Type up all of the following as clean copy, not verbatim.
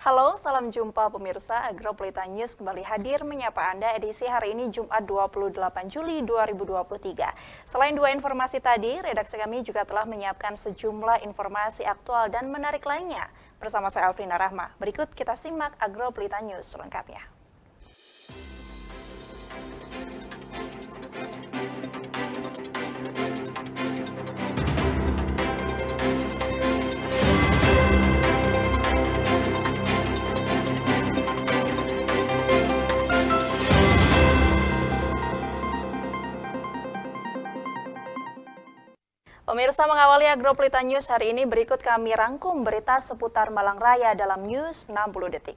Halo, salam jumpa pemirsa. Agroplita News kembali hadir menyapa Anda edisi hari ini Jumat 28 Juli 2023. Selain dua informasi tadi, redaksi kami juga telah menyiapkan sejumlah informasi aktual dan menarik lainnya. Bersama saya Alfrina Rahma, berikut kita simak Agroplita News selengkapnya. Pemirsa, mengawali Agroplita News hari ini, berikut kami rangkum berita seputar Malang Raya dalam News 60 Detik.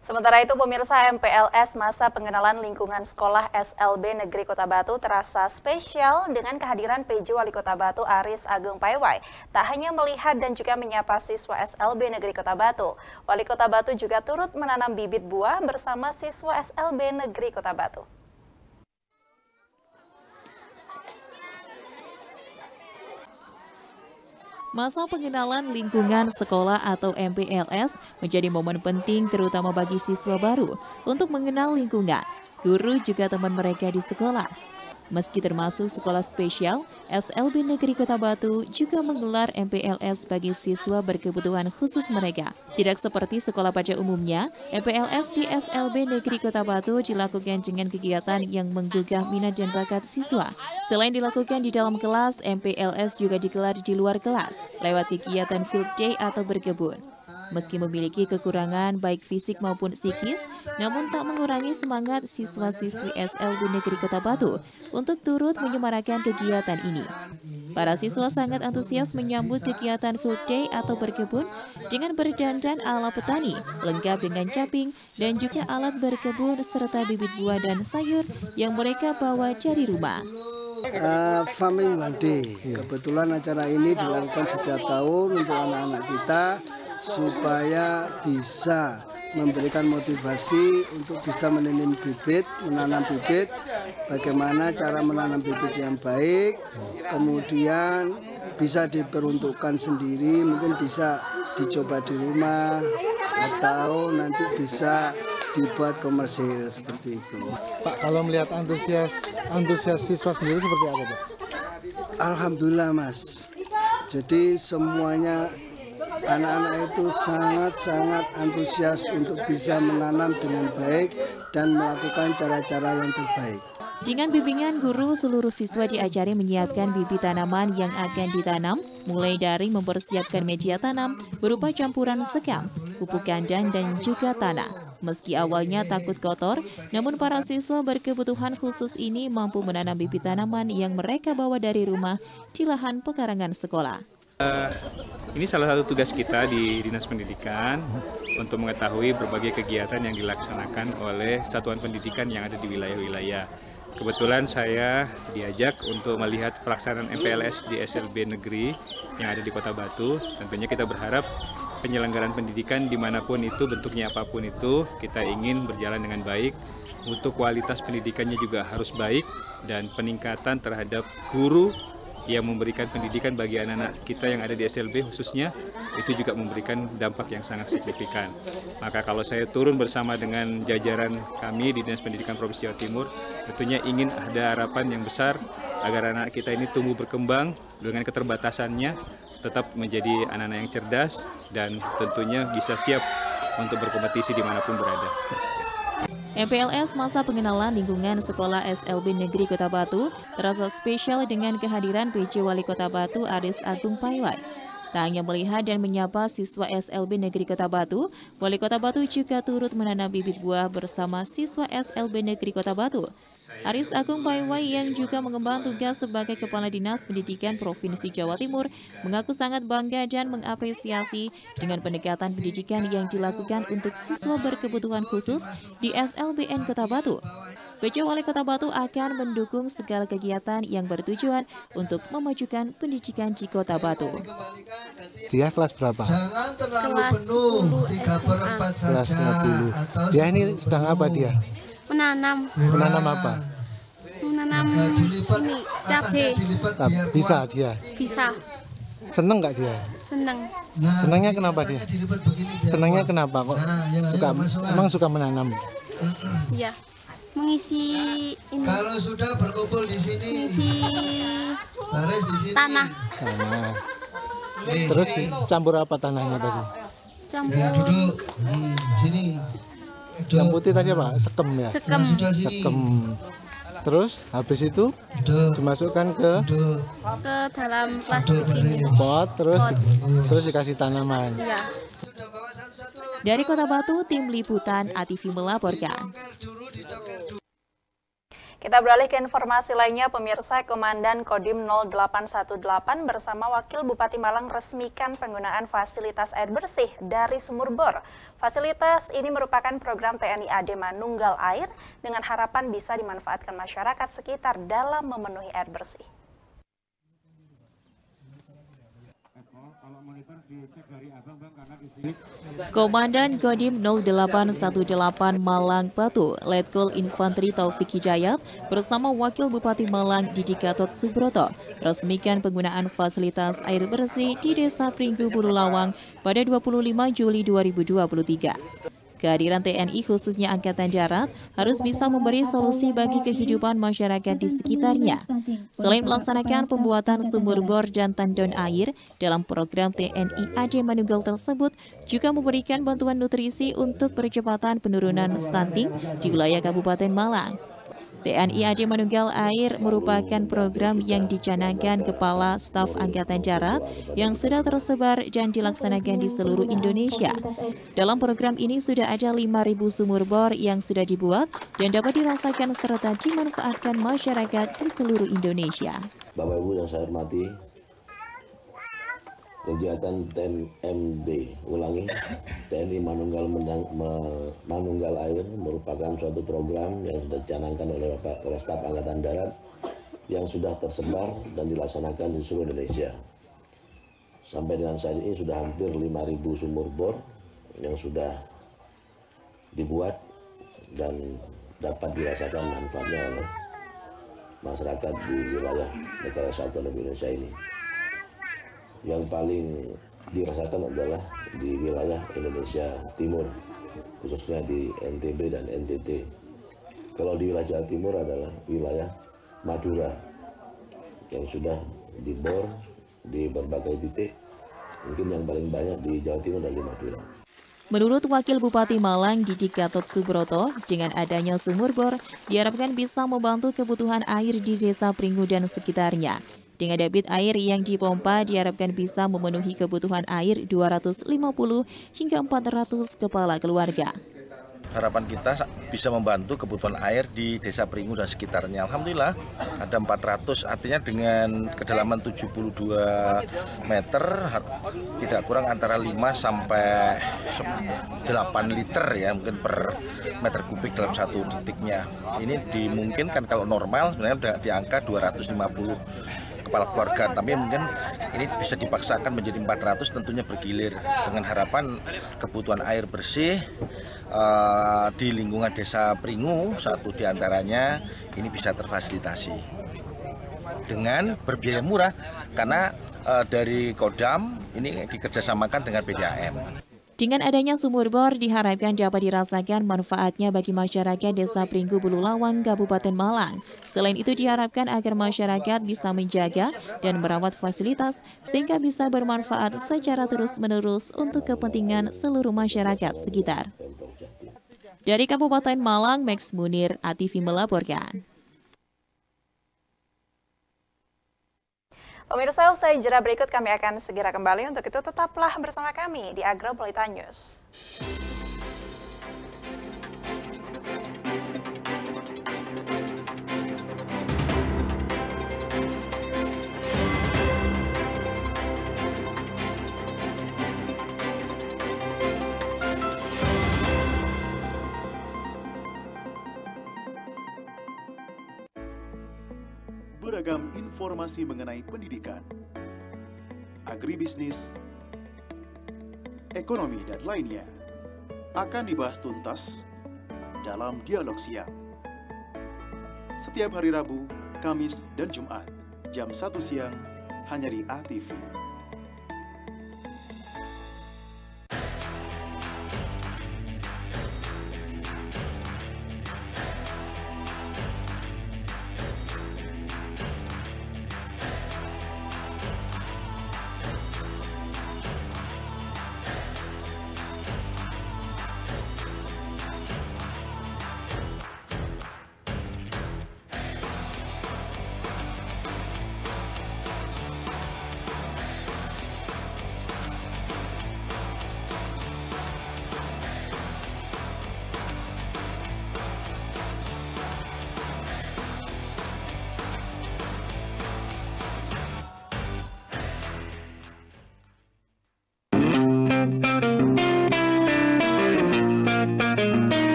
Sementara itu, pemirsa, MPLS Masa Pengenalan Lingkungan Sekolah SLB Negeri Kota Batu terasa spesial dengan kehadiran PJ Wali Kota Batu Aris Agung Paiwai. Tak hanya melihat dan juga menyapa siswa SLB Negeri Kota Batu, Wali Kota Batu juga turut menanam bibit buah bersama siswa SLB Negeri Kota Batu. Masa pengenalan lingkungan sekolah atau MPLS menjadi momen penting terutama bagi siswa baru untuk mengenal lingkungan, guru juga teman mereka di sekolah. Meski termasuk sekolah spesial, SLB Negeri Kota Batu juga menggelar MPLS bagi siswa berkebutuhan khusus mereka. Tidak seperti sekolah pada umumnya, MPLS di SLB Negeri Kota Batu dilakukan dengan kegiatan yang menggugah minat dan bakat siswa. Selain dilakukan di dalam kelas, MPLS juga digelar di luar kelas, lewat kegiatan field day atau berkebun. Meski memiliki kekurangan baik fisik maupun psikis, namun tak mengurangi semangat siswa-siswi SLB Negeri Kota Batu untuk turut menyemarakan kegiatan ini. Para siswa sangat antusias menyambut kegiatan field day atau berkebun dengan berdandan ala petani, lengkap dengan caping dan juga alat berkebun serta bibit buah dan sayur yang mereka bawa dari rumah. Farming One Day, kebetulan acara ini dilakukan setiap tahun untuk anak-anak kita supaya bisa memberikan motivasi untuk bisa menanam bibit, bagaimana cara menanam bibit yang baik, kemudian bisa diperuntukkan sendiri, mungkin bisa dicoba di rumah atau nanti bisa dibuat komersil seperti itu. Pak, kalau melihat antusias siswa sendiri seperti apa, Pak? Alhamdulillah, Mas. Jadi semuanya anak-anak itu sangat antusias untuk bisa menanam dengan baik dan melakukan cara-cara yang terbaik. Dengan bimbingan guru, seluruh siswa diajari menyiapkan bibit tanaman yang akan ditanam, mulai dari mempersiapkan media tanam berupa campuran sekam, pupuk kandang, dan juga tanah. Meski awalnya takut kotor, namun para siswa berkebutuhan khusus ini mampu menanam bibit tanaman yang mereka bawa dari rumah di lahan pekarangan sekolah. Ini salah satu tugas kita di Dinas Pendidikan untuk mengetahui berbagai kegiatan yang dilaksanakan oleh satuan pendidikan yang ada di wilayah-wilayah. Kebetulan saya diajak untuk melihat pelaksanaan MPLS di SLB Negeri yang ada di Kota Batu. Tentunya kita berharap penyelenggaraan pendidikan dimanapun itu, bentuknya apapun itu, kita ingin berjalan dengan baik. Untuk kualitas pendidikannya juga harus baik, dan peningkatan terhadap guru yang memberikan pendidikan bagi anak-anak kita yang ada di SLB khususnya, itu juga memberikan dampak yang sangat signifikan. Maka kalau saya turun bersama dengan jajaran kami di Dinas Pendidikan Provinsi Jawa Timur, tentunya ingin ada harapan yang besar agar anak kita ini tumbuh berkembang dengan keterbatasannya, tetap menjadi anak-anak yang cerdas dan tentunya bisa siap untuk berkompetisi dimanapun berada. MPLS Masa Pengenalan Lingkungan Sekolah SLB Negeri Kota Batu terasa spesial dengan kehadiran PJ Wali Kota Batu Aris Agung Paiwai. Tak hanya melihat dan menyapa siswa SLB Negeri Kota Batu, Wali Kota Batu juga turut menanam bibit buah bersama siswa SLB Negeri Kota Batu. Aris Agung Paiwai yang juga mengemban tugas sebagai Kepala Dinas Pendidikan Provinsi Jawa Timur mengaku sangat bangga dan mengapresiasi dengan pendekatan pendidikan yang dilakukan untuk siswa berkebutuhan khusus di SLBN Kota Batu. PJ Wali Kota Batu akan mendukung segala kegiatan yang bertujuan untuk memajukan pendidikan di Kota Batu. Dia kelas berapa? Jangan terlalu penuh, 3/4 Kelas saja. 10. Dia ini sedang apa dia? Menanam apa? menanam ini cabai. Bisa dia? Bisa. Seneng nggak dia? Seneng. Senangnya kenapa dia? Senangnya kenapa kok? Emang suka menanam? Iya. Mengisi ini. Kalau sudah berkumpul di sini, Mengisi baris di sini. tanah. Tanah. Terus campur apa tanahnya tadi? Campur. Ya duduk. Sini. Duduk. Yang putih tadi apa? Sekem ya? Sekem. Yang sudah sini. Sekem. Terus habis itu Duduk. dimasukkan ke Duduk. Ke dalam plastik ini. pot, terus dikasih tanaman. Iya. Sudah bawa satu-satu. Dari Kota Batu, Tim Liputan ATV melaporkan. Dicoker dulu, dicoker dulu. Kita beralih ke informasi lainnya, pemirsa. Komandan Kodim 0818 bersama Wakil Bupati Malang resmikan penggunaan fasilitas air bersih dari sumur bor. Fasilitas ini merupakan program TNI AD Manunggal Air dengan harapan bisa dimanfaatkan masyarakat sekitar dalam memenuhi air bersih. Komandan Kodim 0818 Malang Batu, Letkol Infanteri Taufik Hidayat bersama Wakil Bupati Malang Didi Gatot Subroto resmikan penggunaan fasilitas air bersih di Desa Pringgu Bululawang pada 25 Juli 2023. Kehadiran TNI khususnya Angkatan Darat harus bisa memberi solusi bagi kehidupan masyarakat di sekitarnya. Selain melaksanakan pembuatan sumur bor dan tandon air dalam program TNI AD Manunggal tersebut, juga memberikan bantuan nutrisi untuk percepatan penurunan stunting di wilayah Kabupaten Malang. TNI AD Manunggal Air merupakan program yang dicanangkan Kepala Staf Angkatan Darat yang sudah tersebar dan dilaksanakan di seluruh Indonesia. Dalam program ini sudah ada 5.000 sumur bor yang sudah dibuat dan dapat dirasakan serta dimanfaatkan masyarakat di seluruh Indonesia. Bapak Ibu yang saya hormati, kegiatan TNMD, TNI Manunggal Air merupakan suatu program yang sudah dicanangkan oleh Bapak Kepala Staf Angkatan Darat yang sudah tersebar dan dilaksanakan di seluruh Indonesia. Sampai dengan saat ini sudah hampir 5.000 sumur bor yang sudah dibuat dan dapat dirasakan manfaatnya oleh masyarakat di wilayah Negara Kesatuan Republik Indonesia ini. Yang paling dirasakan adalah di wilayah Indonesia Timur, khususnya di NTB dan NTT. Kalau di wilayah Jawa Timur adalah wilayah Madura yang sudah dibor di berbagai titik. Mungkin yang paling banyak di Jawa Timur dan di Madura. Menurut Wakil Bupati Malang Didik Gatot Subroto, dengan adanya sumur bor diharapkan bisa membantu kebutuhan air di Desa Pringgu dan sekitarnya. Dengan debit air yang dipompa diharapkan bisa memenuhi kebutuhan air 250 hingga 400 kepala keluarga. Harapan kita bisa membantu kebutuhan air di Desa Pringgu dan sekitarnya. Alhamdulillah ada 400, artinya dengan kedalaman 72 meter tidak kurang antara 5 sampai 8 liter ya mungkin per meter kubik dalam satu detiknya. Ini dimungkinkan kalau normal sebenarnya di angka 250 kepala keluarga, tapi mungkin ini bisa dipaksakan menjadi 400, tentunya bergilir dengan harapan kebutuhan air bersih di lingkungan Desa Pringgu, satu diantaranya ini bisa terfasilitasi dengan berbiaya murah karena dari Kodam ini dikerjasamakan dengan PDAM. Dengan adanya sumur bor diharapkan dapat dirasakan manfaatnya bagi masyarakat Desa Pringgu Bululawang, Kabupaten Malang. Selain itu diharapkan agar masyarakat bisa menjaga dan merawat fasilitas sehingga bisa bermanfaat secara terus-menerus untuk kepentingan seluruh masyarakat sekitar. Dari Kabupaten Malang, Max Munir, ATV melaporkan. Pemirsa, usai jeda berikut kami akan segera kembali. Untuk itu tetaplah bersama kami di Agropolitan News. Beragam informasi mengenai pendidikan, agribisnis, ekonomi, dan lainnya akan dibahas tuntas dalam Dialog Siang. Setiap hari Rabu, Kamis, dan Jumat, jam 1 siang, hanya di ATV.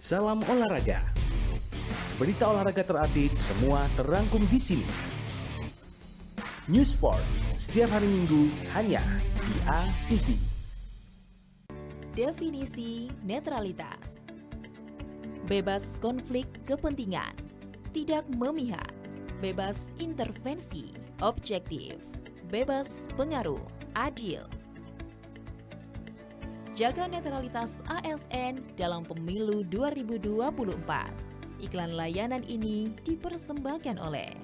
Salam olahraga. Berita olahraga terupdate semua terangkum di sini. News Sport setiap hari Minggu hanya di ATV. Definisi netralitas. Bebas konflik kepentingan, tidak memihak, bebas intervensi, objektif, bebas pengaruh, adil. Jaga netralitas ASN dalam pemilu 2024. Iklan layanan ini dipersembahkan oleh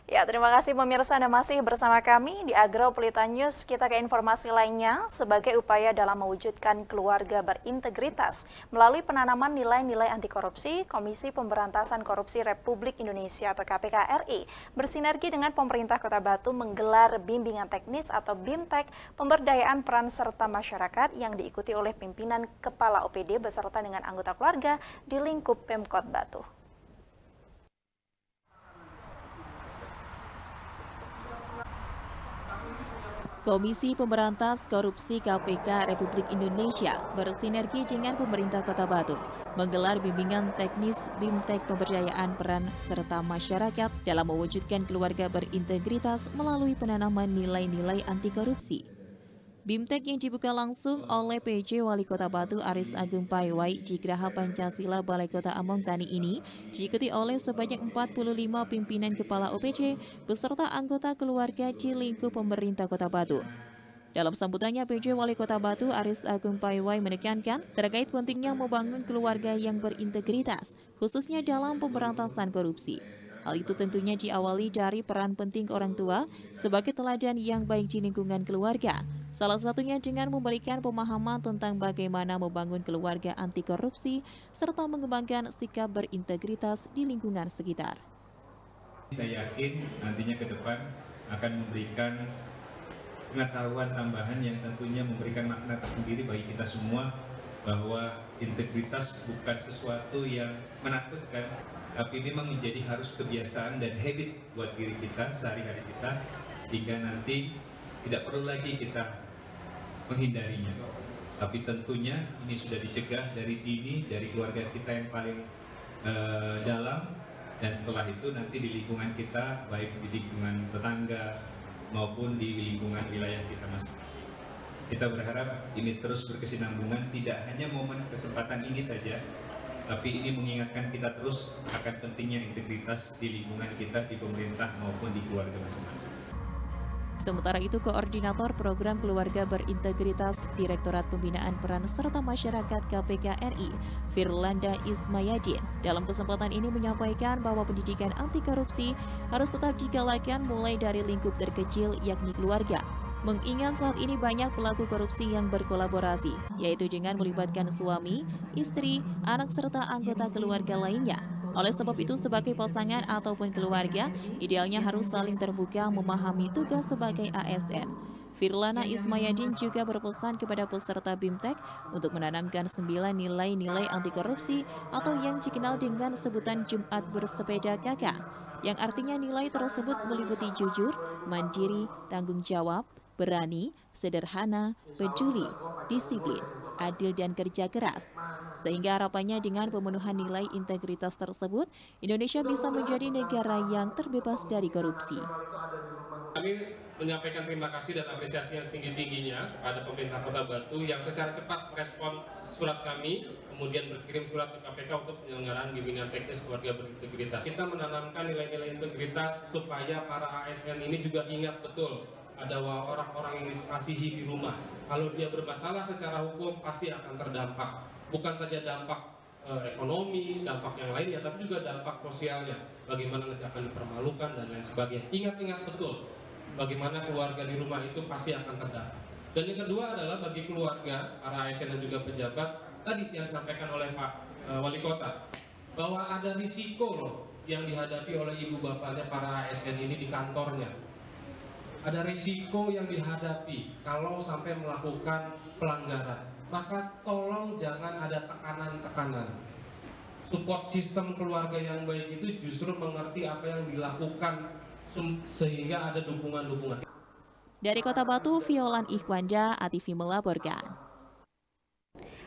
Ya, terima kasih pemirsa Anda masih bersama kami di Agro Pelita News. Kita ke informasi lainnya. Sebagai upaya dalam mewujudkan keluarga berintegritas melalui penanaman nilai-nilai anti korupsi, Komisi Pemberantasan Korupsi Republik Indonesia atau KPK RI bersinergi dengan pemerintah Kota Batu menggelar bimbingan teknis atau BIMTEK pemberdayaan peran serta masyarakat yang diikuti oleh pimpinan kepala OPD beserta dengan anggota keluarga di lingkup Pemkot Batu. Komisi Pemberantas Korupsi KPK Republik Indonesia bersinergi dengan pemerintah Kota Batu menggelar bimbingan teknis BIMTEK pemberdayaan peran serta masyarakat dalam mewujudkan keluarga berintegritas melalui penanaman nilai-nilai anti korupsi. BIMTEK yang dibuka langsung oleh PJ Wali Kota Batu Aris Agung Paiwai di Geraha Pancasila Balai Kota Among Tani ini diikuti oleh sebanyak 45 pimpinan kepala OPC beserta anggota keluarga di lingkup pemerintah Kota Batu. Dalam sambutannya, PJ Wali Kota Batu Aris Agung Paiwai menekankan terkait pentingnya membangun keluarga yang berintegritas, khususnya dalam pemberantasan korupsi. Hal itu tentunya diawali dari peran penting orang tua sebagai teladan yang baik di lingkungan keluarga. Salah satunya dengan memberikan pemahaman tentang bagaimana membangun keluarga anti korupsi serta mengembangkan sikap berintegritas di lingkungan sekitar. Saya yakin nantinya ke depan akan memberikan pengetahuan tambahan yang tentunya memberikan makna tersendiri bagi kita semua bahwa integritas bukan sesuatu yang menakutkan, tapi memang menjadi harus kebiasaan dan habit buat diri kita sehari-hari kita, sehingga nanti tidak perlu lagi kita menghindarinya. Tapi tentunya ini sudah dicegah dari dini, dari keluarga kita yang paling dalam, dan setelah itu nanti di lingkungan kita, baik di lingkungan tetangga maupun di lingkungan wilayah kita masing-masing. Kita berharap ini terus berkesinambungan, tidak hanya momen kesempatan ini saja, tapi ini mengingatkan kita terus akan pentingnya integritas di lingkungan kita, di pemerintah maupun di keluarga masing-masing. Sementara itu, Koordinator Program Keluarga Berintegritas Direktorat Pembinaan Peran Serta Masyarakat KPK RI, Firlanda Ismayadin, dalam kesempatan ini menyampaikan bahwa pendidikan anti korupsi harus tetap digalakan mulai dari lingkup terkecil yakni keluarga. Mengingat saat ini banyak pelaku korupsi yang berkolaborasi, yaitu dengan melibatkan suami, istri, anak serta anggota keluarga lainnya. Oleh sebab itu, sebagai pasangan ataupun keluarga, idealnya harus saling terbuka memahami tugas sebagai ASN. Firlana Ismayadin juga berpesan kepada peserta BIMTEK untuk menanamkan 9 nilai-nilai anti korupsi atau yang dikenal dengan sebutan Jumat Bersepeda Kakak, yang artinya nilai tersebut meliputi jujur, mandiri, tanggung jawab, berani, sederhana, peduli, disiplin, adil dan kerja keras. Sehingga harapannya dengan pemenuhan nilai integritas tersebut, Indonesia bisa menjadi negara yang terbebas dari korupsi. Kami menyampaikan terima kasih dan apresiasi yang setinggi-tingginya kepada pemerintah Kota Batu yang secara cepat merespon surat kami, kemudian berkirim surat ke KPK untuk penyelenggaraan bimbingan teknis keluarga berintegritas. Kita menanamkan nilai-nilai integritas supaya para ASN ini juga ingat betul ada orang-orang yang dikasihi di rumah. Kalau dia bermasalah secara hukum pasti akan terdampak. Bukan saja dampak ekonomi, dampak yang lainnya, tapi juga dampak sosialnya. Bagaimana nanti akan dipermalukan dan lain sebagainya. Ingat-ingat betul bagaimana keluarga di rumah itu pasti akan terdampak. Dan yang kedua adalah bagi keluarga, para ASN dan juga pejabat, tadi yang disampaikan oleh Pak Wali Kota, bahwa ada risiko loh yang dihadapi oleh ibu bapaknya para ASN ini di kantornya. Ada risiko yang dihadapi kalau sampai melakukan pelanggaran. Maka tolong jangan ada tekanan-tekanan. Support sistem keluarga yang baik itu justru mengerti apa yang dilakukan sehingga ada dukungan-dukungan. Dari Kota Batu, Violan Ikhwanja, ATV melaporkan.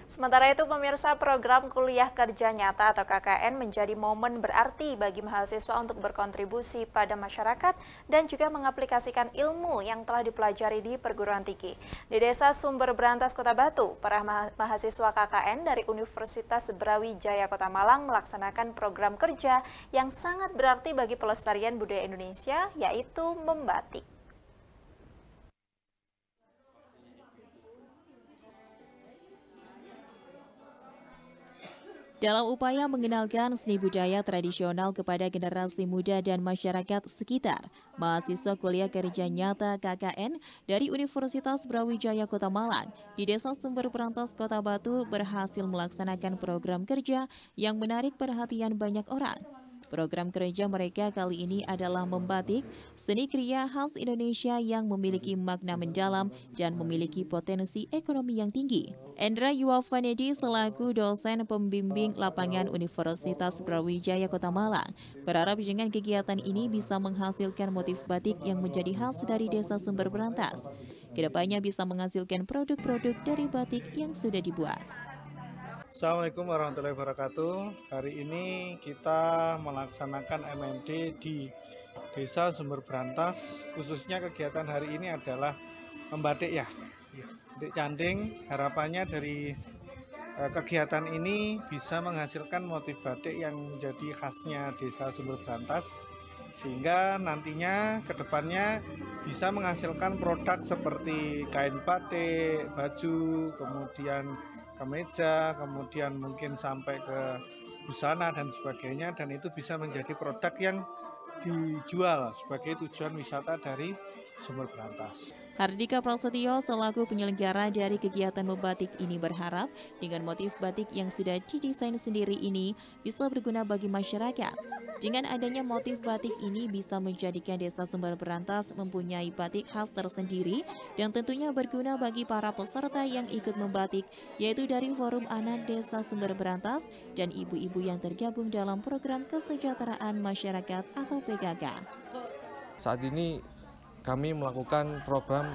Sementara itu, pemirsa, program Kuliah Kerja Nyata atau KKN menjadi momen berarti bagi mahasiswa untuk berkontribusi pada masyarakat dan juga mengaplikasikan ilmu yang telah dipelajari di perguruan tinggi. Di Desa Sumber Berantas, Kota Batu, para mahasiswa KKN dari Universitas Brawijaya Kota Malang melaksanakan program kerja yang sangat berarti bagi pelestarian budaya Indonesia, yaitu membatik. Dalam upaya mengenalkan seni budaya tradisional kepada generasi muda dan masyarakat sekitar, mahasiswa kuliah kerja nyata KKN dari Universitas Brawijaya Kota Malang di Desa Sumber Brantas Kota Batu berhasil melaksanakan program kerja yang menarik perhatian banyak orang. Program kerja mereka kali ini adalah membatik, seni kriya khas Indonesia yang memiliki makna mendalam dan memiliki potensi ekonomi yang tinggi. Endra Yuwafanedi selaku dosen pembimbing lapangan Universitas Brawijaya Kota Malang berharap dengan kegiatan ini bisa menghasilkan motif batik yang menjadi khas dari Desa Sumber Brantas. Kedepannya bisa menghasilkan produk-produk dari batik yang sudah dibuat. Assalamualaikum warahmatullahi wabarakatuh. Hari ini kita melaksanakan MMD di Desa Sumber Brantas. Khususnya kegiatan hari ini adalah membatik batik canding. Harapannya dari kegiatan ini bisa menghasilkan motif batik yang menjadi khasnya Desa Sumber Brantas, sehingga nantinya kedepannya bisa menghasilkan produk seperti kain batik, baju, kemudian kemeja, kemudian mungkin sampai ke busana dan sebagainya, dan itu bisa menjadi produk yang dijual sebagai tujuan wisata dari Sumber Brantas. Hardika Prasetyo selaku penyelenggara dari kegiatan membatik ini berharap dengan motif batik yang sudah didesain sendiri ini bisa berguna bagi masyarakat. Dengan adanya motif batik ini bisa menjadikan Desa Sumber Brantas mempunyai batik khas tersendiri dan tentunya berguna bagi para peserta yang ikut membatik, yaitu dari Forum Anak Desa Sumber Brantas dan ibu-ibu yang tergabung dalam program kesejahteraan masyarakat atau PKK. Saat ini kami melakukan program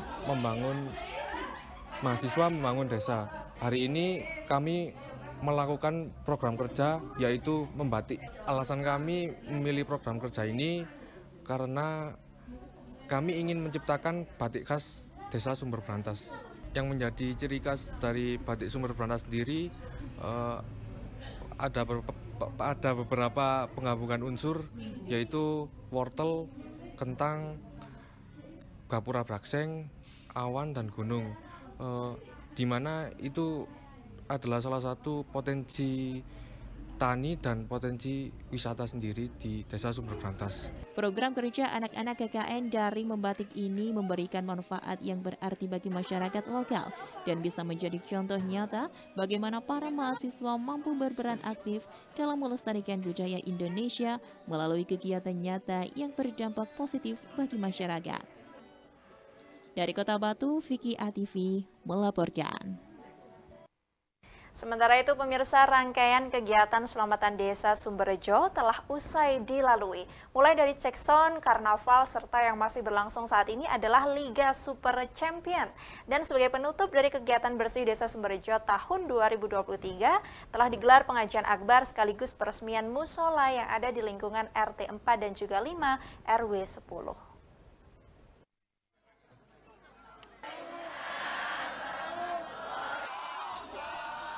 mahasiswa membangun desa. Hari ini kami melakukan program kerja yaitu membatik. Alasan kami memilih program kerja ini karena kami ingin menciptakan batik khas Desa Sumber Brantas. Yang menjadi ciri khas dari batik Sumber Brantas sendiri ada beberapa penggabungan unsur yaitu wortel, kentang, gapura brakseng, awan, dan gunung, di mana itu adalah salah satu potensi tani dan potensi wisata sendiri di Desa Sumber Brantas. Program kerja anak-anak KKN dari membatik ini memberikan manfaat yang berarti bagi masyarakat lokal dan bisa menjadi contoh nyata bagaimana para mahasiswa mampu berperan aktif dalam melestarikan budaya Indonesia melalui kegiatan nyata yang berdampak positif bagi masyarakat. Dari Kota Batu, Vicky ATV melaporkan. Sementara itu, pemirsa, rangkaian kegiatan selamatan Desa Sumberjo telah usai dilalui. Mulai dari cekson, karnaval, serta yang masih berlangsung saat ini adalah Liga Super Champion. Dan sebagai penutup dari kegiatan bersih Desa Sumberjo tahun 2023, telah digelar pengajian akbar sekaligus peresmian musola yang ada di lingkungan RT 4 dan juga 5 RW 10.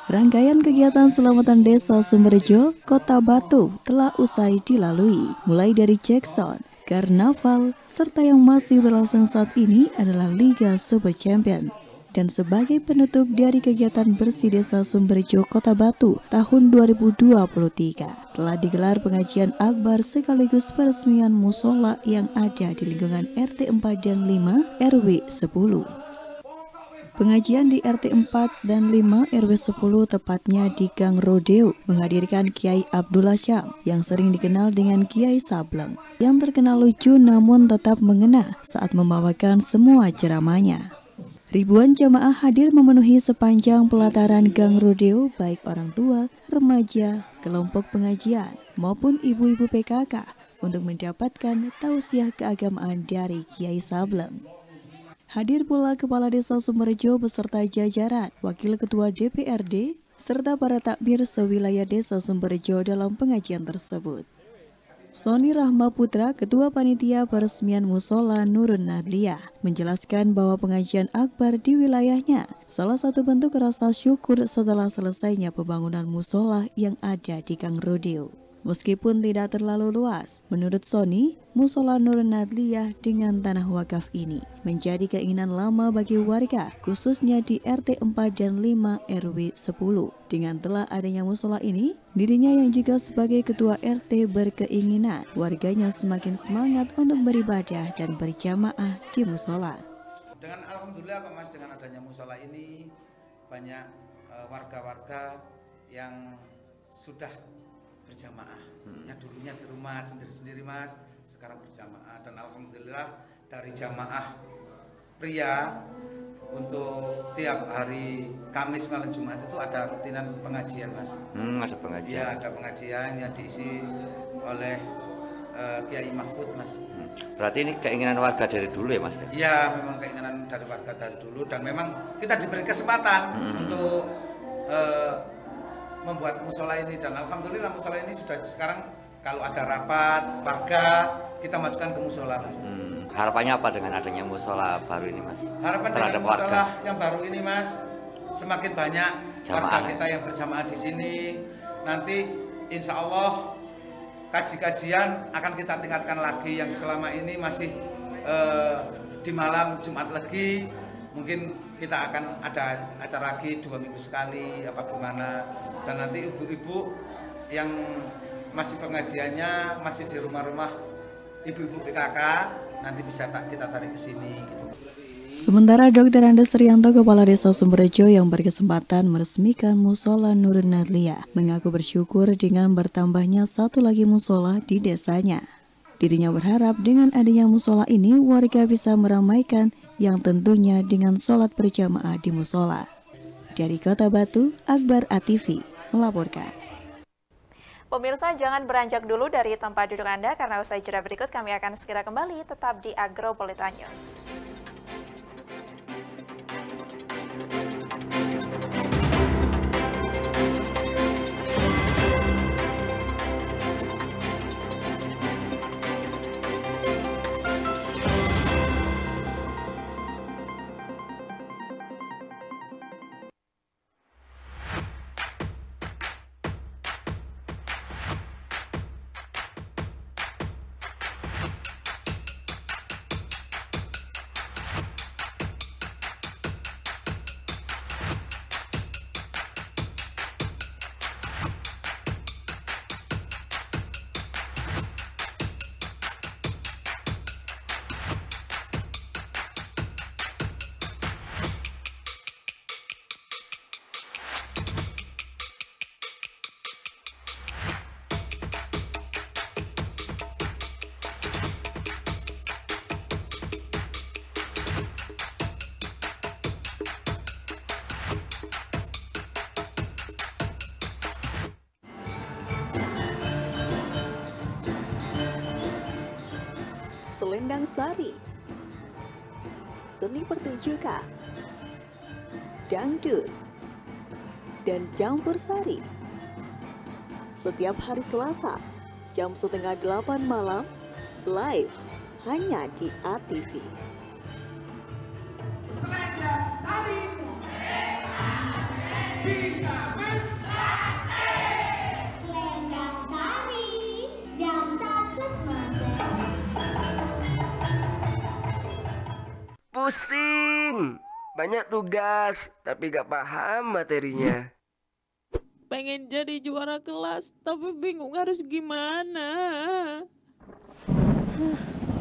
Rangkaian kegiatan selamatan Desa Sumberjo, Kota Batu telah usai dilalui, mulai dari cekson, karnaval, serta yang masih berlangsung saat ini adalah Liga Super Champion. Dan sebagai penutup dari kegiatan bersih Desa Sumberjo, Kota Batu tahun 2023, telah digelar pengajian akbar sekaligus peresmian musola yang ada di lingkungan RT 4 dan 5 RW 10. Pengajian di RT 4 dan 5 RW 10 tepatnya di Gang Rodeo menghadirkan Kiai Abdullah Syam yang sering dikenal dengan Kiai Sableng, yang terkenal lucu namun tetap mengena saat membawakan semua ceramahnya. Ribuan jamaah hadir memenuhi sepanjang pelataran Gang Rodeo, baik orang tua, remaja, kelompok pengajian maupun ibu-ibu PKK untuk mendapatkan tausiah keagamaan dari Kiai Sableng. Hadir pula Kepala Desa Sumberjo beserta jajaran, Wakil Ketua DPRD, serta para takbir sewilayah Desa Sumberjo dalam pengajian tersebut. Sony Rahma Putra, Ketua Panitia Peresmian Musola Nurun Nadliah, menjelaskan bahwa pengajian akbar di wilayahnya salah satu bentuk rasa syukur setelah selesainya pembangunan musola yang ada di Gang Rodeo. Meskipun tidak terlalu luas, menurut Sony, Musola Nur Nadliyah dengan tanah wakaf ini menjadi keinginan lama bagi warga, khususnya di RT 4 dan 5 RW 10. Dengan telah adanya musola ini, dirinya yang juga sebagai ketua RT berkeinginan warganya semakin semangat untuk beribadah dan berjamaah di musola. Dengan alhamdulillah Pak Mas, dengan adanya musola ini banyak warga-warga yang sudah berjamaah. Yang dulunya di rumah sendiri-sendiri Mas, sekarang berjamaah, dan alhamdulillah dari jamaah pria untuk tiap hari Kamis malam Jumat itu ada rutinan pengajian Mas. Ada pengajian. Iya, ada pengajian yang diisi oleh Kiai Mahfud Mas. Berarti ini keinginan warga dari dulu ya Mas? Iya, memang keinginan dari warga dari dulu, dan memang kita diberi kesempatan untuk membuat musola ini, dan alhamdulillah musola ini sudah sekarang kalau ada rapat warga kita masukkan ke musola Mas. Harapannya apa dengan adanya musola baru ini Mas? Harapan dengan musola yang baru ini Mas, semakin banyak warga kita yang berjamaah di sini. Nanti insya Allah kaji-kajian akan kita tingkatkan lagi, yang selama ini masih di malam Jumat Legi. Mungkin kita akan ada acara lagi 2 minggu sekali apa gimana, dan nanti ibu-ibu yang masih pengajiannya masih di rumah-rumah, ibu-ibu PKK nanti bisa kita tarik ke sini gitu. Sementara Dr. Andes Rianto, Kepala Desa Sumberjo yang berkesempatan meresmikan Musola Nur Nadliyah, mengaku bersyukur dengan bertambahnya satu lagi musola di desanya. Dirinya berharap dengan adanya musola ini warga bisa meramaikan, yang tentunya dengan sholat berjamaah di musola. Dari Kota Batu, Akbar ATV melaporkan. Pemirsa, jangan beranjak dulu dari tempat duduk Anda, karena usai jeda berikut kami akan segera kembali, tetap di Agropolitan News. Selendang Sari, seni pertunjukan, dangdut, dan campur sari. Setiap hari Selasa, jam 7:30 malam, live hanya di ATV. Selendang Sari, pusing, banyak tugas, tapi gak paham materinya. Pengen jadi juara kelas, tapi bingung harus gimana.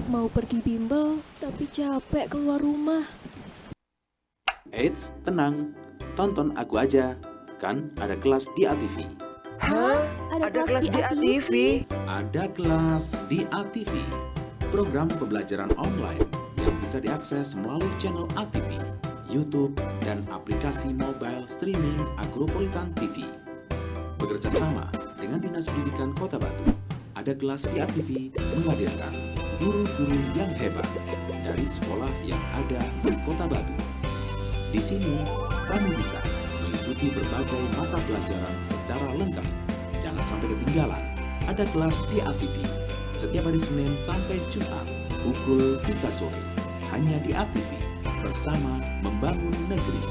Mau pergi bimbel, tapi capek keluar rumah. Eits, tenang, tonton aku aja, kan ada kelas di ATV. Hah? Ada kelas di ATV? Ada kelas di ATV, program pembelajaran online yang bisa diakses melalui channel ATV, YouTube, dan aplikasi mobile streaming Agropolitan TV. Bekerja sama dengan Dinas Pendidikan Kota Batu, ada kelas di ATV menghadirkan guru-guru yang hebat dari sekolah yang ada di Kota Batu. Di sini, kamu bisa mengikuti berbagai mata pelajaran secara lengkap. Jangan sampai ketinggalan, ada kelas di ATV setiap hari Senin sampai Jumat pukul 3 sore. Hanya di ATV, bersama membangun negeri.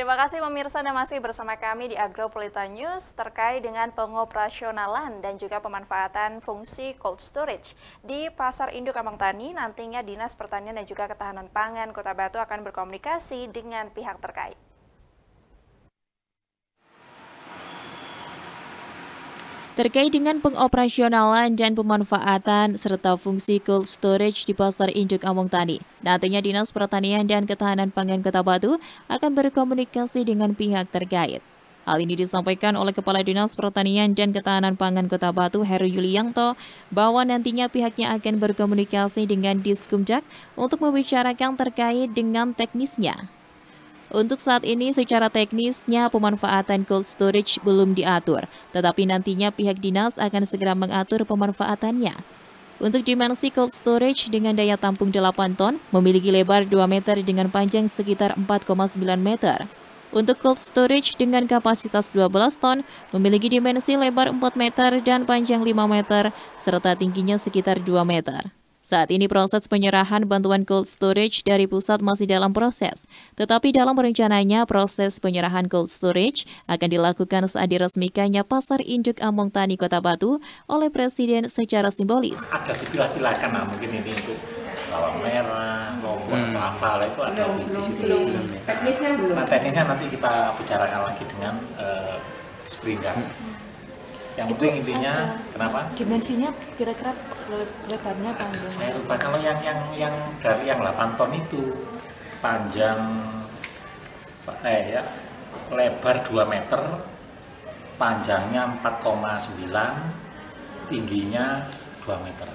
Terima kasih pemirsa dan masih bersama kami di Agropolitan News terkait dengan pengoperasionalan dan juga pemanfaatan fungsi cold storage di Pasar Induk Ambang Tani. Nantinya Dinas Pertanian dan juga Ketahanan Pangan Kota Batu akan berkomunikasi dengan pihak terkait. Terkait dengan pengoperasionalan dan pemanfaatan serta fungsi cold storage di Pasar Induk Ambang Tani, nantinya Dinas Pertanian dan Ketahanan Pangan Kota Batu akan berkomunikasi dengan pihak terkait. Hal ini disampaikan oleh Kepala Dinas Pertanian dan Ketahanan Pangan Kota Batu, Heru Yulianto, bahwa nantinya pihaknya akan berkomunikasi dengan Diskumjak untuk membicarakan terkait dengan teknisnya. Untuk saat ini secara teknisnya pemanfaatan cold storage belum diatur, tetapi nantinya pihak dinas akan segera mengatur pemanfaatannya. Untuk dimensi cold storage dengan daya tampung 8 ton, memiliki lebar 2 meter dengan panjang sekitar 4,9 meter. Untuk cold storage dengan kapasitas 12 ton, memiliki dimensi lebar 4 meter dan panjang 5 meter, serta tingginya sekitar 2 meter. Saat ini proses penyerahan bantuan cold storage dari pusat masih dalam proses, tetapi dalam rencananya proses penyerahan cold storage akan dilakukan saat diresmikannya Pasar Induk Ambang Tani Kota Batu oleh Presiden secara simbolis. Ada dipilah-pilahkan, nah mungkin ini untuk bawang merah, lombok, apa itu ada di situ. Teknisnya belum. Nah teknisnya nanti kita bicarakan lagi dengan Springar. Yang penting intinya, kenapa? Dimensinya kira-kira lebarnya panjang. Saya lupa, kalau yang dari yang 8 ton itu panjang lebar 2 meter, panjangnya 4,9, tingginya 2 meter.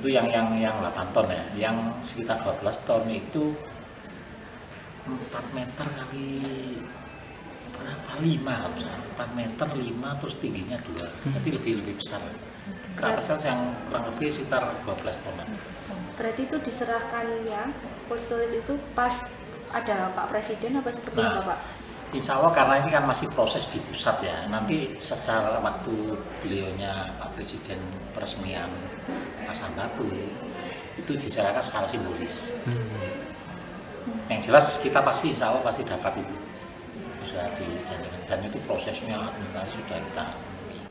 Itu yang 8 ton ya. Yang sekitar 12 ton itu 4 meter kali berapa? 5 harusnya. 4 meter 5 terus tingginya 2. Jadi lebih besar. Kapasitas yang kurang lebih sekitar 12 tonan. Berarti itu diserahkannya cold storage itu pas ada Pak Presiden apa seperti apa Pak? Insya Allah karena ini kan masih proses di pusat ya. Nanti secara waktu beliaunya Pak Presiden peresmian Pasar Batu itu diserahkan secara simbolis. Yang jelas kita pasti insya Allah pasti dapat itu. Sudah dijanjikan dan itu prosesnya administrasi sudah kita.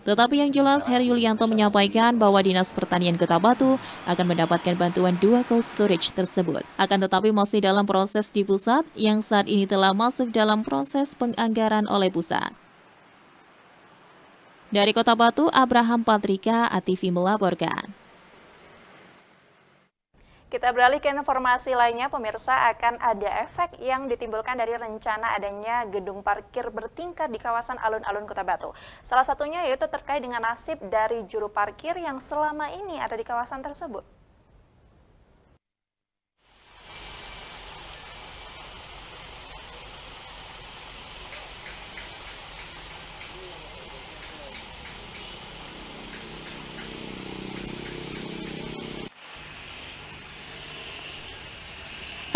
Tetapi yang jelas, Heru Yulianto menyampaikan bahwa Dinas Pertanian Kota Batu akan mendapatkan bantuan 2 cold storage tersebut. Akan tetapi masih dalam proses di pusat yang saat ini telah masuk dalam proses penganggaran oleh pusat. Dari Kota Batu, Abraham Patrika, ATV melaporkan. Kita beralih ke informasi lainnya, pemirsa, akan ada efek yang ditimbulkan dari rencana adanya gedung parkir bertingkat di kawasan alun-alun Kota Batu. Salah satunya yaitu terkait dengan nasib dari juru parkir yang selama ini ada di kawasan tersebut.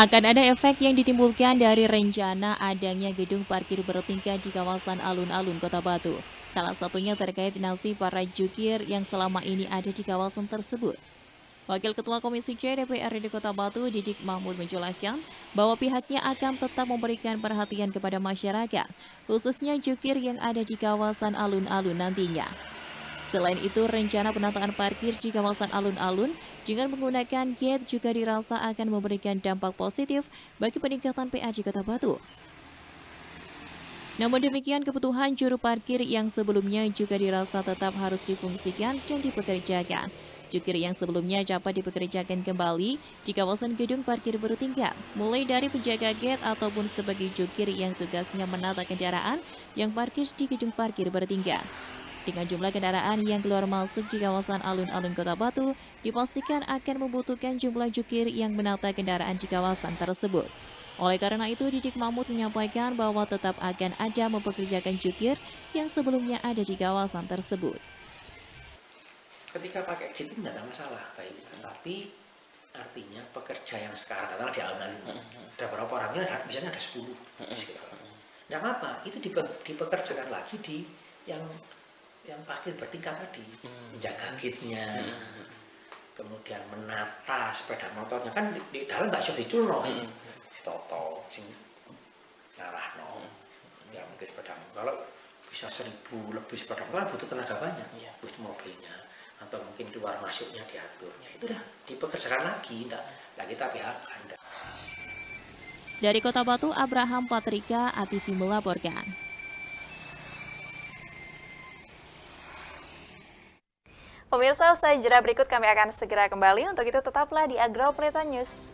Akan ada efek yang ditimbulkan dari rencana adanya gedung parkir bertingkat di kawasan alun-alun Kota Batu. Salah satunya terkait nasib para jukir yang selama ini ada di kawasan tersebut. Wakil Ketua Komisi C DPRD Kota Batu, Didik Mahmud, menjelaskan bahwa pihaknya akan tetap memberikan perhatian kepada masyarakat, khususnya jukir yang ada di kawasan alun-alun nantinya. Selain itu, rencana penataan parkir di kawasan alun-alun dengan menggunakan gate juga dirasa akan memberikan dampak positif bagi peningkatan PAJ Kota Batu. Namun demikian, kebutuhan juru parkir yang sebelumnya juga dirasa tetap harus difungsikan dan dipekerjakan. Jukir yang sebelumnya dapat dipekerjakan kembali di kawasan gedung parkir bertingkat, mulai dari penjaga gate ataupun sebagai jukir yang tugasnya menata kendaraan yang parkir di gedung parkir bertingkat. Dengan jumlah kendaraan yang keluar masuk di kawasan alun-alun Kota Batu, dipastikan akan membutuhkan jumlah jukir yang menata kendaraan di kawasan tersebut. Oleh karena itu, Didik Mahmud menyampaikan bahwa tetap akan ada mempekerjakan jukir yang sebelumnya ada di kawasan tersebut. Ketika pakai gate itu tidak ada masalah, baik. Tapi artinya pekerja yang sekarang katakanlah di alun-alun, ada berapa orangnya? Misalnya ada 10. Tidak apa-apa, itu dipekerjakan lagi di yang parkir bertingkat tadi, menjaga gate-nya, kemudian menata sepeda motornya, kan di dalam nggak bisa diculno, ditoto. ngarahno. Ya mungkin sepedamu. Kalau bisa 1000 lebih sepedamu kan butuh tenaga banyak, butuh mobilnya atau mungkin keluar masuknya diaturnya. Itu dah dipekerjakan lagi, enggak kita PHK. Dari Kota Batu, Abraham Patrika, ATV melaporkan. Pemirsa, usai jeda berikut kami akan segera kembali. Untuk itu tetaplah di Agropolitan News.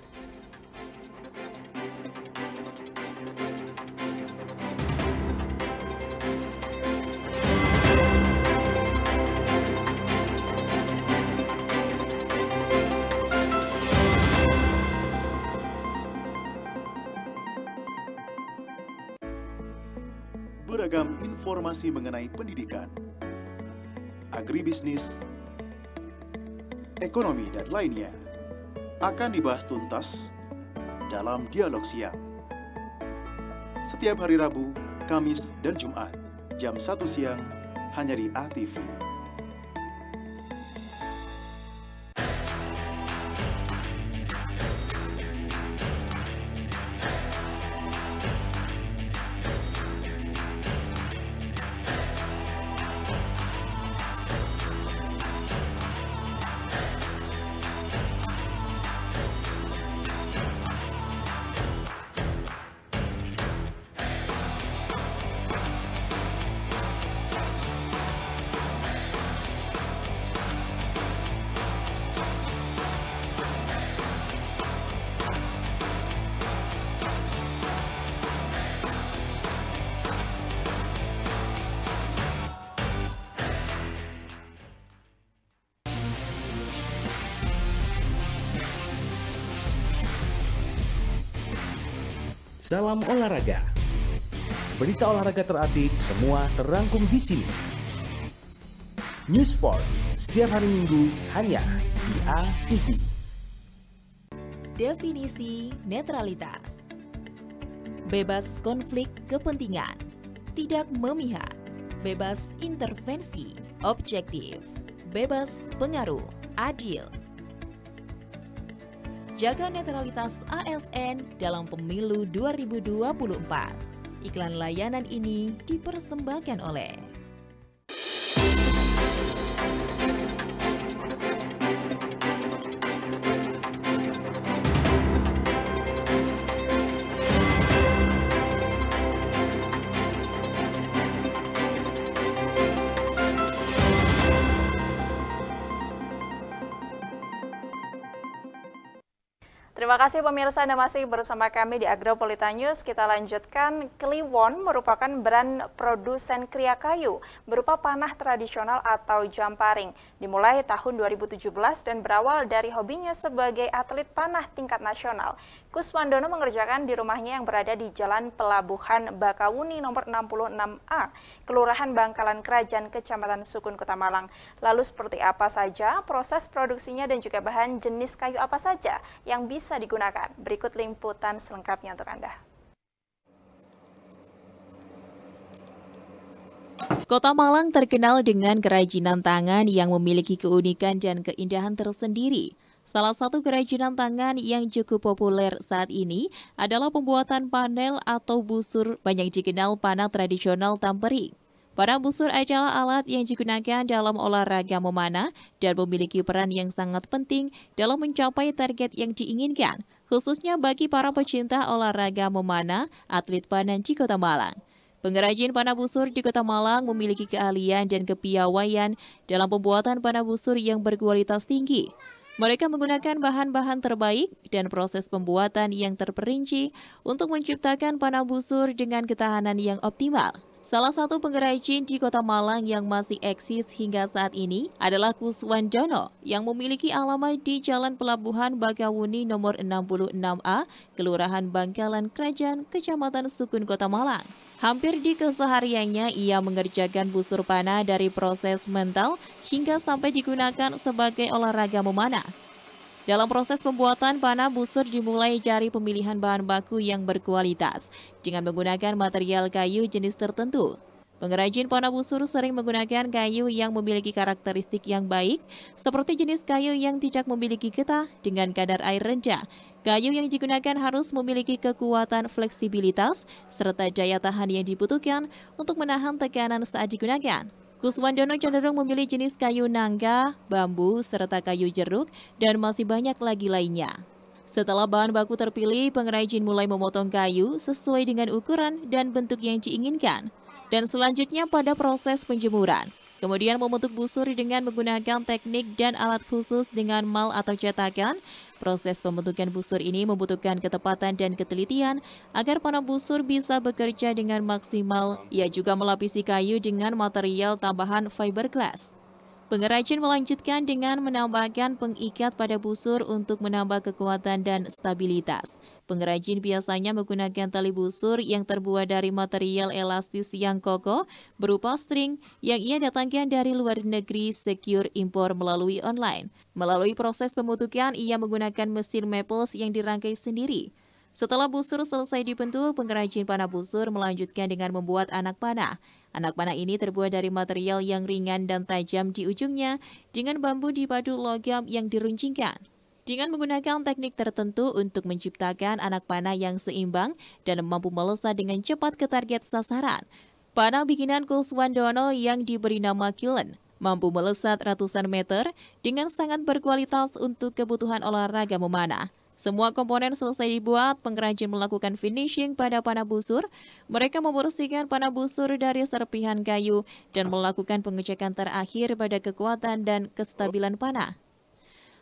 Beragam informasi mengenai pendidikan, agribisnis, ekonomi, dan lainnya akan dibahas tuntas dalam Dialog Siang. Setiap hari Rabu, Kamis, dan Jumat, jam 1 siang, hanya di ATV. Salam olahraga. Berita olahraga terupdate semua terangkum di sini. News Sport setiap hari Minggu hanya di ATV. Definisi netralitas. Bebas konflik kepentingan, tidak memihak, bebas intervensi, objektif, bebas pengaruh, adil. Jaga netralitas ASN dalam pemilu 2024. Iklan layanan ini dipersembahkan oleh Terima kasih pemirsa, Anda masih bersama kami di Agropolitan News. Kita lanjutkan. Kliwon merupakan brand produsen kria kayu berupa panah tradisional atau jamparing. Dimulai tahun 2017 dan berawal dari hobinya sebagai atlet panah tingkat nasional. Kuswandono mengerjakan di rumahnya yang berada di Jalan Pelabuhan Bakawuni nomor 66A, Kelurahan Bangkalan Kerajaan, Kecamatan Sukun, Kota Malang. Lalu seperti apa saja proses produksinya dan juga bahan jenis kayu apa saja yang bisa digunakan? Berikut liputan selengkapnya untuk Anda. Kota Malang terkenal dengan kerajinan tangan yang memiliki keunikan dan keindahan tersendiri. Salah satu kerajinan tangan yang cukup populer saat ini adalah pembuatan panel atau busur, banyak dikenal panah tradisional tampering. Panah busur adalah alat yang digunakan dalam olahraga memanah dan memiliki peran yang sangat penting dalam mencapai target yang diinginkan, khususnya bagi para pecinta olahraga memanah, atlet panah di Kota Malang. Pengrajin panah busur di Kota Malang memiliki keahlian dan kepiawaian dalam pembuatan panah busur yang berkualitas tinggi. Mereka menggunakan bahan-bahan terbaik dan proses pembuatan yang terperinci untuk menciptakan panah busur dengan ketahanan yang optimal. Salah satu pengrajin di Kota Malang yang masih eksis hingga saat ini adalah Kuswandono yang memiliki alamat di Jalan Pelabuhan Bakawuni nomor 66A, Kelurahan Bangkalan Kerajaan, Kecamatan Sukun, Kota Malang. Hampir di kesehariannya ia mengerjakan busur panah dari proses mental hingga sampai digunakan sebagai olahraga memanah. Dalam proses pembuatan panah busur dimulai dari pemilihan bahan baku yang berkualitas dengan menggunakan material kayu jenis tertentu. Pengrajin panah busur sering menggunakan kayu yang memiliki karakteristik yang baik, seperti jenis kayu yang tidak memiliki getah dengan kadar air rendah, Kayu yang digunakan harus memiliki kekuatan fleksibilitas serta daya tahan yang dibutuhkan untuk menahan tekanan saat digunakan. Kuswandono cenderung memilih jenis kayu nangka, bambu, serta kayu jeruk, dan masih banyak lagi lainnya. Setelah bahan baku terpilih, pengrajin mulai memotong kayu sesuai dengan ukuran dan bentuk yang diinginkan. Dan selanjutnya pada proses penjemuran. Kemudian membentuk busur dengan menggunakan teknik dan alat khusus dengan mal atau cetakan. Proses pembentukan busur ini membutuhkan ketepatan dan ketelitian agar panah busur bisa bekerja dengan maksimal. Ia juga melapisi kayu dengan material tambahan fiberglass. Pengrajin melanjutkan dengan menambahkan pengikat pada busur untuk menambah kekuatan dan stabilitas. Pengrajin biasanya menggunakan tali busur yang terbuat dari material elastis yang kokoh berupa string yang ia datangkan dari luar negeri secure impor melalui online. Melalui proses pembentukan, ia menggunakan mesin Maples yang dirangkai sendiri. Setelah busur selesai dibentuk, pengrajin panah busur melanjutkan dengan membuat anak panah. Anak panah ini terbuat dari material yang ringan dan tajam di ujungnya dengan bambu dipadu logam yang diruncingkan. Dengan menggunakan teknik tertentu untuk menciptakan anak panah yang seimbang dan mampu melesat dengan cepat ke target sasaran. Panah bikinan Kuswandono yang diberi nama Killen mampu melesat ratusan meter dengan sangat berkualitas untuk kebutuhan olahraga memanah. Semua komponen selesai dibuat, pengrajin melakukan finishing pada panah busur. Mereka membersihkan panah busur dari serpihan kayu dan melakukan pengecekan terakhir pada kekuatan dan kestabilan panah.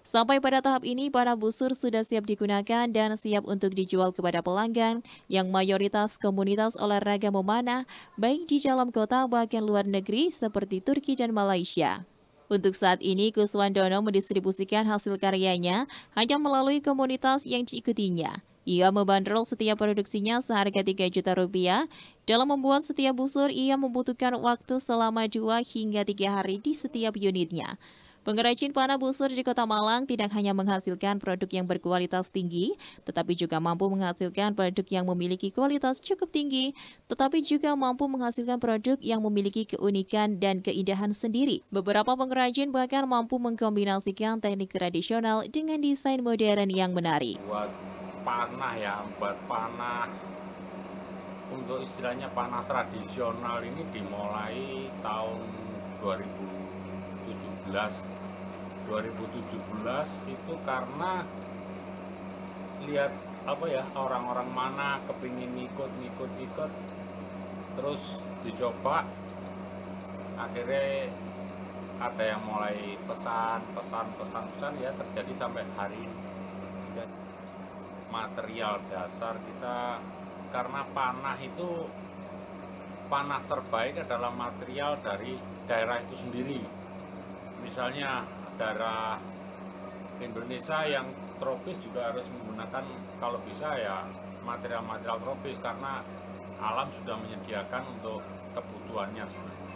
Sampai pada tahap ini, panah busur sudah siap digunakan dan siap untuk dijual kepada pelanggan yang mayoritas komunitas olahraga memanah, baik di dalam kota bahkan luar negeri seperti Turki dan Malaysia. Untuk saat ini, Kuswandono mendistribusikan hasil karyanya hanya melalui komunitas yang diikutinya. Ia membandrol setiap produksinya seharga 3 juta rupiah. Dalam membuat setiap busur, ia membutuhkan waktu selama 2 hingga 3 hari di setiap unitnya. Pengrajin panah busur di Kota Malang tidak hanya menghasilkan produk yang berkualitas tinggi, tetapi juga mampu menghasilkan produk yang memiliki kualitas cukup tinggi, tetapi juga mampu menghasilkan produk yang memiliki keunikan dan keindahan sendiri. Beberapa pengrajin bahkan mampu mengkombinasikan teknik tradisional dengan desain modern yang menarik. Buat panah ya, buat panah, untuk istilahnya panah tradisional ini dimulai tahun 2017 itu karena lihat orang-orang mana kepingin ikut terus dicoba, akhirnya ada yang mulai pesan ya, terjadi sampai hari ini. Material dasar kita, karena panah itu, panah terbaik adalah material dari daerah itu sendiri. Misalnya daerah Indonesia yang tropis juga harus menggunakan, kalau bisa ya, material-material tropis karena alam sudah menyediakan untuk kebutuhannya sebenarnya.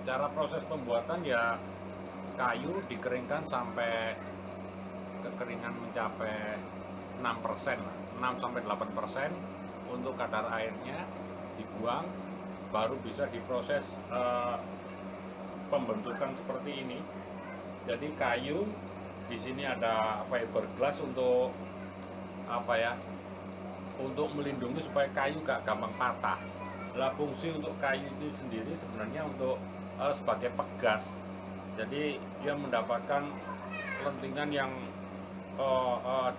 Cara proses pembuatan ya, kayu dikeringkan sampai kekeringan mencapai 6%, 6-8%. Untuk kadar airnya dibuang, baru bisa diproses pembentukan seperti ini. Jadi kayu di sini ada fiberglass untuk untuk melindungi supaya kayu gak gampang patah. Lah fungsi untuk kayu ini sendiri sebenarnya untuk sebagai pegas. Jadi dia mendapatkan lentingan yang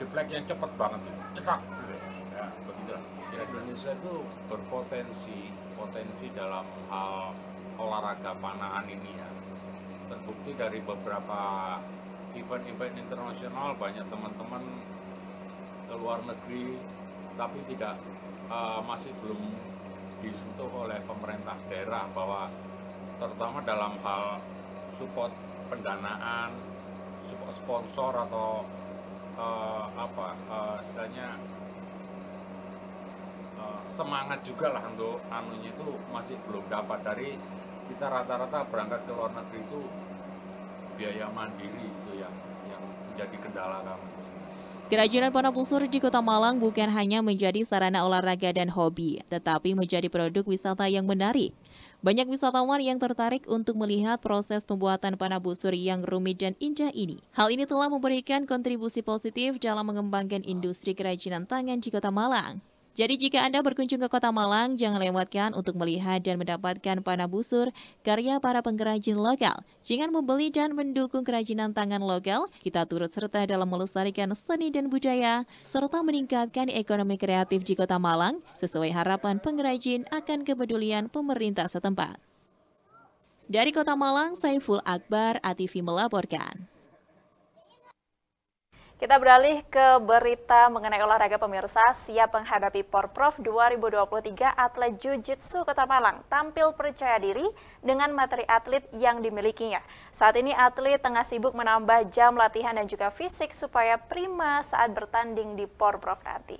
deflect yang cepat banget, cetak. Ya, begitulah. Indonesia itu berpotensi dalam hal olahraga panahan ini ya. Terbukti dari beberapa event-event internasional, banyak teman-teman ke luar negeri tapi masih belum disentuh oleh pemerintah daerah, bahwa terutama dalam hal support pendanaan, support sponsor atau istilahnya semangat juga lah untuk anunya itu masih belum dapat. Dari kita rata-rata berangkat ke luar negeri itu biaya mandiri itu yang menjadi kendala kami. Kerajinan panah busur di Kota Malang bukan hanya menjadi sarana olahraga dan hobi, tetapi menjadi produk wisata yang menarik. Banyak wisatawan yang tertarik untuk melihat proses pembuatan panah busur yang rumit dan indah ini. Hal ini telah memberikan kontribusi positif dalam mengembangkan industri kerajinan tangan di Kota Malang. Jadi jika Anda berkunjung ke Kota Malang, jangan lewatkan untuk melihat dan mendapatkan panah busur karya para pengrajin lokal. Jangan membeli dan mendukung kerajinan tangan lokal, kita turut serta dalam melestarikan seni dan budaya, serta meningkatkan ekonomi kreatif di Kota Malang, sesuai harapan pengrajin akan kepedulian pemerintah setempat. Dari Kota Malang, Saiful Akbar, ATV melaporkan. Kita beralih ke berita mengenai olahraga pemirsa. Siap menghadapi Porprov 2023, atlet Jiu-Jitsu Kota Malang tampil percaya diri dengan materi atlet yang dimilikinya. Saat ini atlet tengah sibuk menambah jam latihan dan juga fisik supaya prima saat bertanding di Porprov nanti.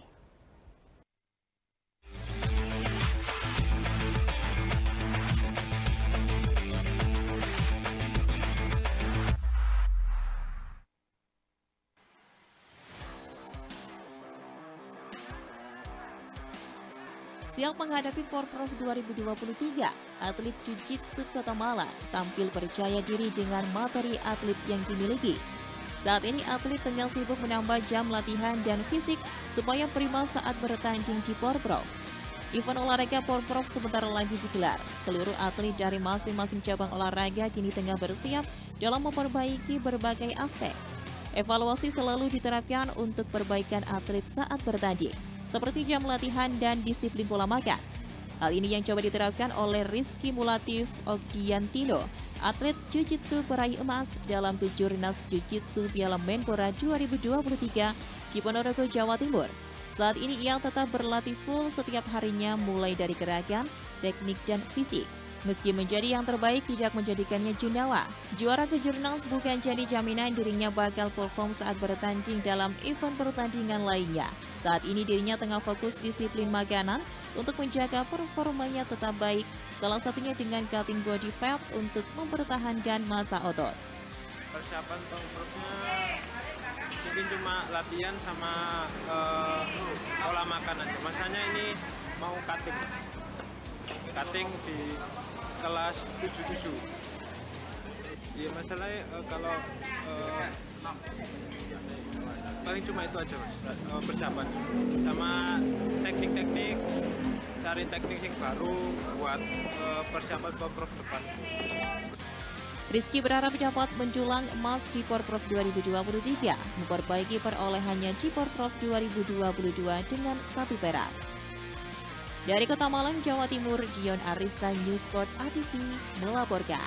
Siap menghadapi Porprov 2023, atlet Jiu-Jitsu Kota Malang tampil percaya diri dengan materi atlet yang dimiliki. Saat ini atlet tengah sibuk menambah jam latihan dan fisik supaya prima saat bertanding di Porprov. Event olahraga Porprov sebentar lagi digelar. Seluruh atlet dari masing-masing cabang olahraga kini tengah bersiap dalam memperbaiki berbagai aspek. Evaluasi selalu diterapkan untuk perbaikan atlet saat bertanding, seperti jam latihan dan disiplin pola makan. Hal ini yang coba diterapkan oleh Rizky Mulatif Ogdiantino, atlet Jiu-Jitsu peraih emas dalam Kejurnas Jiu-Jitsu Piala Menpora 2023 di Ponorogo, Jawa Timur. Saat ini ia tetap berlatih full setiap harinya mulai dari gerakan, teknik, dan fisik. Meski menjadi yang terbaik tidak menjadikannya jumawa. Juara Kejurnas bukan jadi jaminan dirinya bakal perform saat bertanding dalam event pertandingan lainnya. Saat ini dirinya tengah fokus disiplin makanan untuk menjaga performanya tetap baik, salah satunya dengan cutting body fat untuk mempertahankan massa otot. Persiapan Porprovnya mungkin cuma latihan sama olah makan aja. Masanya ini mau cutting di kelas 77. Ya masalahnya kalau paling cuma itu aja Mas, persiapan sama teknik-teknik, cari teknik yang baru buat persiapan Porprov depan. Rizky berharap dapat menjulang emas di Porprov 2023, memperbaiki perolehannya di Porprov 2022 dengan 1 perak. Dari Kota Malang, Jawa Timur, Dion Arista, News Sport ATV melaporkan.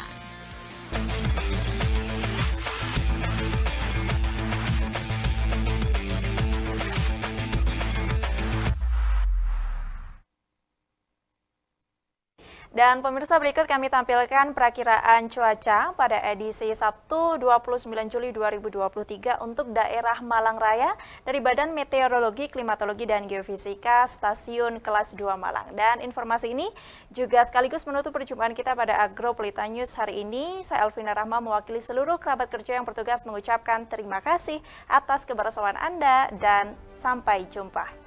Dan pemirsa, berikut kami tampilkan perakiraan cuaca pada edisi Sabtu 29 Juli 2023 untuk daerah Malang Raya dari Badan Meteorologi, Klimatologi, dan Geofisika Stasiun Kelas 2 Malang. Dan informasi ini juga sekaligus menutup perjumpaan kita pada Agro Pelita News hari ini. Saya Elvina Rahma mewakili seluruh kerabat kerja yang bertugas mengucapkan terima kasih atas kebersamaan Anda dan sampai jumpa.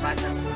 Banten.